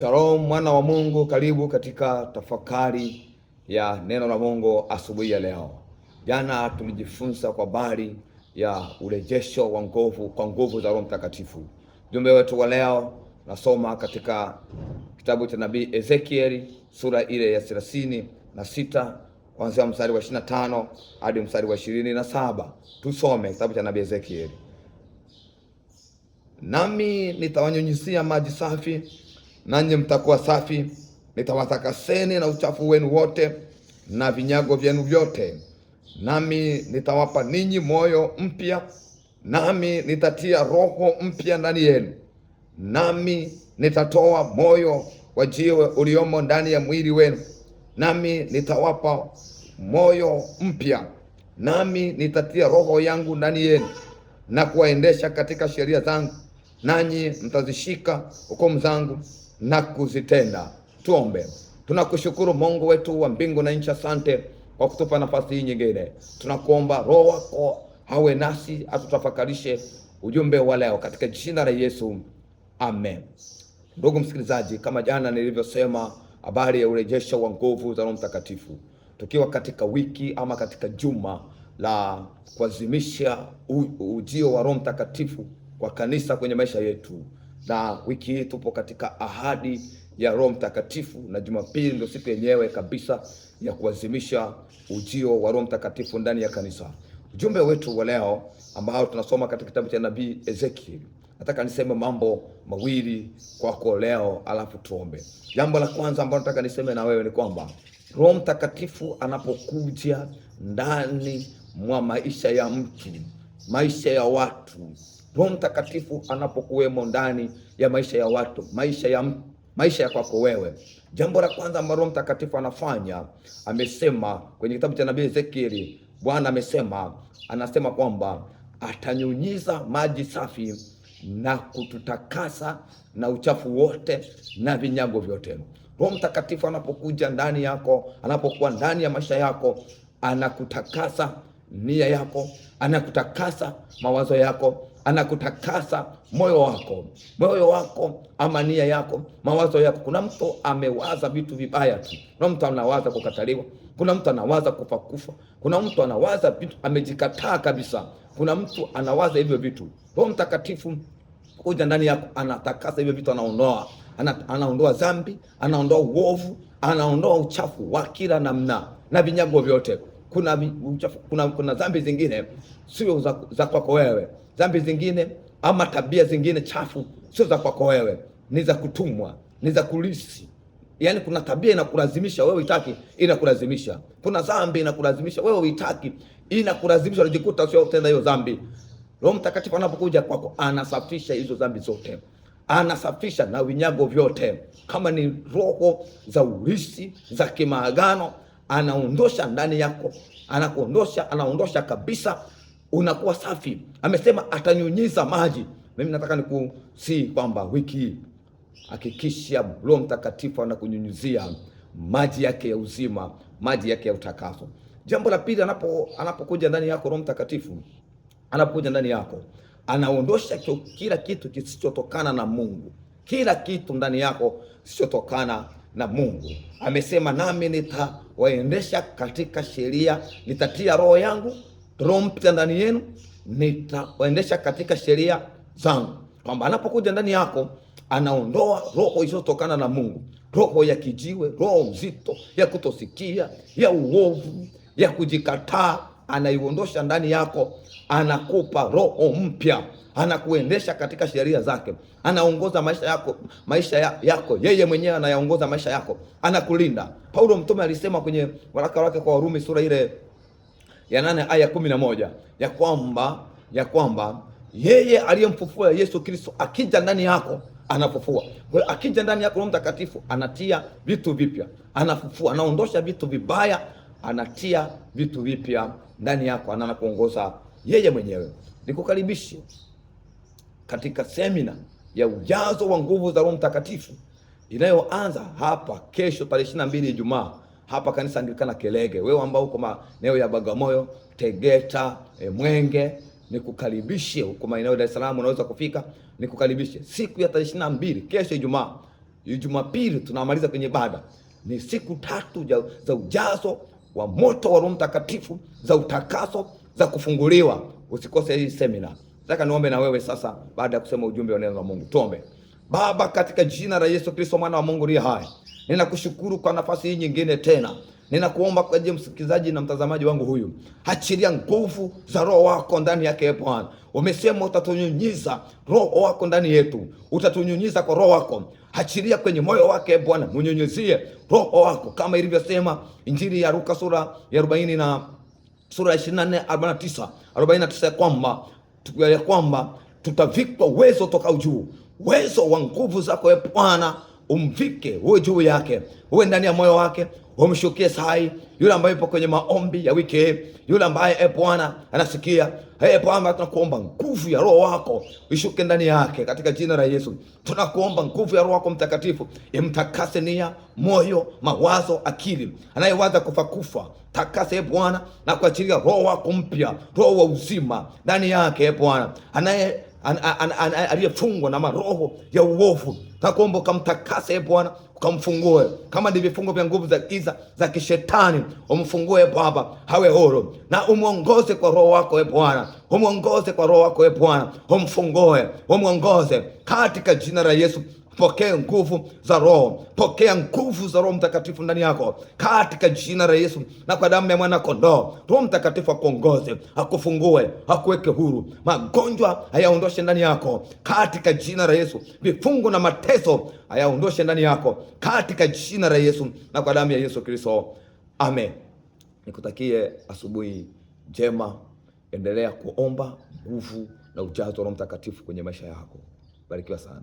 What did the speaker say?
Shalom mwana wa Mungu, karibu katika tafakari ya neno la Mungu asubuhi ya leo. Jana tulijifunza kwa habari ya urejesho wa nguvu kwa nguvu za Roho Mtakatifu. Jumbe wetu wa leo nasoma katika kitabu cha nabii Ezekieli sura ile ya 36 kuanzia mstari wa 25 hadi mstari wa 27. Tusome kitabu cha nabii Ezekieli. Nami nitawanyunyizia maji safi, nanyi mtakuwa safi. Nitawatakaseni na uchafu wenu wote na vinyago vyenu vyote. Nami nitawapa ninyi moyo mpya, nami nitatia roho mpya ndani yenu. Nami nitatoa moyo wa jiwe uliomo ndani ya mwili wenu, nami nitawapa moyo mpya. Nami nitatia roho yangu ndani yenu na kuwaendesha katika sheria zangu, nanyi mtazishika hukumu zangu na kuzitenda. Tuombe. Tunakushukuru Mungu wetu wa mbingu na nchi, asante kwa kutupa nafasi hii nyingine. Tunakuomba Roho wako awe nasi, atutafakarishe ujumbe wa leo katika jina la Yesu, amen. Ndugu msikilizaji, kama jana nilivyosema habari ya urejesho wa nguvu za Roho Mtakatifu, tukiwa katika wiki ama katika juma la kuadhimisha ujio wa Roho Mtakatifu kwa kanisa kwenye maisha yetu. Na wiki hii tupo katika ahadi ya Roho Mtakatifu, na Jumapili ndio siku yenyewe kabisa ya kuadhimisha ujio wa Roho Mtakatifu ndani ya kanisa. Ujumbe wetu wa leo ambao tunasoma katika kitabu cha nabii Ezekieli, nataka niseme mambo mawili kwako leo, alafu tuombe. Jambo la kwanza ambalo nataka niseme na wewe ni kwamba Roho Mtakatifu anapokuja ndani mwa maisha ya mtu, maisha ya watu, Roho Mtakatifu anapokuwemo ndani ya maisha ya watu, maisha ya kwako wewe, jambo la kwanza ambalo Roho Mtakatifu anafanya, amesema kwenye kitabu cha nabii Ezekieli, Bwana anasema kwamba atanyunyiza maji safi na kututakasa na uchafu wote na vinyago vyote. Roho Mtakatifu anapokuja ndani yako, anapokuwa ndani ya maisha yako, anakutakasa nia yako, anakutakasa mawazo yako, anakutakasa moyo wako ama nia yako, mawazo yako. Kuna mtu amewaza vitu vibaya tu, kuna mtu anawaza kukataliwa, kuna mtu anawaza kufa, kuna mtu anawaza vitu amejikataa kabisa, kuna mtu anawaza hivyo vitu. Roho Mtakatifu kuja ndani yako, anatakasa hivyo vitu, anaondoa dhambi, anaondoa uovu, anaondoa uchafu wa kila namna na vinyago vyote. Kuna dhambi zingine sio za kwako wewe, dhambi zingine ama tabia zingine chafu sio za kwako wewe, ni za kutumwa, ni za kulisi. Yaani kuna tabia inakulazimisha wewe uitaki, inakulazimisha. Kuna dhambi inakulazimisha wewe uitaki, inakulazimisha, unajikuta sio tena hiyo dhambi. Roho Mtakatifu anapokuja kwako, anasafisha hizo dhambi zote, anasafisha na vinyago vyote. Kama ni roho za ulisi, za kimaagano, anaondosha ndani yako, anaondosha kabisa, unakuwa safi. Amesema atanyunyiza maji. Mimi nataka nikusi kwamba wiki hii hakikisha Roho Mtakatifu anakunyunyizia maji yake ya uzima, maji yake ya utakaso. Jambo la pili, anapokuja ndani yako Roho Mtakatifu, anapokuja ndani yako, anaondosha kila kitu kisichotokana na Mungu. Kila kitu ndani yako kisichotokana na Mungu. Amesema nami nitawaendesha katika sheria, nitatia roho yangu, roho mpya ndani yenu, nitawaendesha katika sheria zangu. Kwamba anapokuja ndani yako, anaondoa roho isiyotokana na Mungu, roho ya kijiwe, roho mzito ya kutosikia, ya uovu, ya kujikataa, anaiondosha ndani yako, anakupa roho mpya, anakuendesha katika sheria zake, anaongoza maisha yako, yeye mwenyewe anayaongoza maisha yako, anakulinda. Paulo mtume alisema kwenye waraka wake kwa Warumi sura ile ya 8 aya 11 ya kwamba yeye aliyemfufua Yesu Kristo akija ndani yako anafufua. Kwa hiyo akija ndani yako Roho Mtakatifu anatia vitu vipya, anafufua, anaondosha vitu vibaya, anatia vitu vipya ndani yako, anakuongoza yeye mwenyewe. Nikukaribishe katika semina ya ujazo wa nguvu za Roho Mtakatifu inayoanza hapa kesho tarehe 22 Ijumaa, hapa kanisa Anglikana Kelege. Wewe ambao uko maeneo ya Bagamoyo, Tegeta, Mwenge, nikukaribishe. Huko maeneo ya Dar es Salaam unaweza kufika, nikukaribishe siku ya tarehe 22 kesho Ijumaa. Jumapili tunamaliza kwenye ibada. Ni siku 3 za ujazo wa moto wa Roho Mtakatifu, za utakaso, za kufunguliwa. Usikose hii semina. Nataka niombe na wewe sasa baada ya kusema ujumbe wa neno la Mungu. Tuombe. Baba, katika jina la Yesu Kristo mwana wa Mungu aliye hai, ninakushukuru kwa nafasi hii nyingine tena. Ninakuomba kwa ajili ya msikilizaji na mtazamaji wangu huyu, achilia nguvu za Roho wako ndani yake Bwana. Umesema utatunyunyiza Roho wako ndani yetu, utatunyunyiza kwa Roho wako. Achilia kwenye moyo wake Bwana, munyunyizie Roho wako kama ilivyosema Injili ya Luka sura ya 40 na sura ya 24 49 ya kwamba tutavikwa uwezo toka juu. Uwezo wa nguvu zako Bwana umvike, uwe juu yake, uwe ndani ya moyo wake. Umshukie sai yule ambaye yupo kwenye maombi ya wiki, yule ambaye Bwana anasikia. Bwana, tunakuomba nguvu ya Roho wako ishuke ndani yake katika jina la Yesu. Tunakuomba nguvu ya Roho wako Mtakatifu imtakase nia, moyo, mawazo, akili. Anayewaza kufa takase Bwana, na kuachilia Roho wako mpya, Roho wa uzima ndani yake Bwana. Aliyefungwa na maroho ya uovu, tunakuomba ukamtakase Bwana, ukamfungue. Kama ni vifungo vya nguvu za giza za kishetani, umfungue Baba, hawe huru, na umuongoze kwa Roho wako Bwana. Umuongoze kwa Roho wako Bwana, umfungue, umuongoze katika jina la Yesu. Pokea nguvu za Roho, pokea nguvu za Roho Mtakatifu ndani yako katika jina la Yesu, na kwa damu ya mwana kondoo. Roho Mtakatifu akuongoze, akufungue, akuweke huru. Magonjwa hayaondoshe ndani yako katika jina la Yesu. Vifungo na mateso hayaondoshe ndani yako katika jina la Yesu, na kwa damu ya Yesu Kristo. Amen. Nikutakie asubuhi njema. Endelea kuomba nguvu na ujazo wa Roho Mtakatifu kwenye maisha yako. Barikiwa sana.